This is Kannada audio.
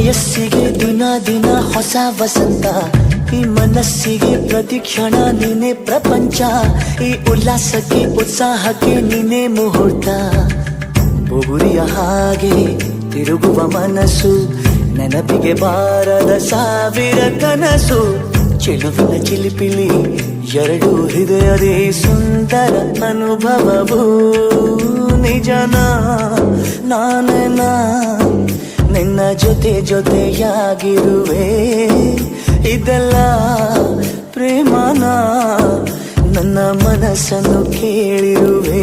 ವಯಸ್ಸಿಗೆ ದಿನ ದಿನ ಹೊಸ ವಸಂತ, ಈ ಮನಸ್ಸಿಗೆ ಪ್ರತಿಕ್ಷಣ ನೀನೆ ಪ್ರಪಂಚ, ಈ ಉಲ್ಲಾಸಕ್ಕೆ ಉತ್ಸಾಹಕ್ಕೆ ನೀನೆ ಮುಹೂರ್ತ. ಬುಗುರಿಯ ಹಾಗೆ ತಿರುಗುವ ಮನಸ್ಸು, ನೆನಪಿಗೆ ಬಾರದ ಸಾವಿರ ಕನಸು. ಚೆಲುವಿನ ಚಿಲಿಪಿಲಿ ಎರಡು ಹೃದಯದೇ ಸುಂದರ ಅನುಭವವು. ನಿಜನ ನಾನೇನ ನಿನ್ನ ಜೊತೆ ಜೊತೆಯಾಗಿರುವೆ, ಇದೆಲ್ಲ ಪ್ರೇಮನ ನನ್ನ ಮನಸ್ಸನ್ನು ಕೇಳಿರುವೆ.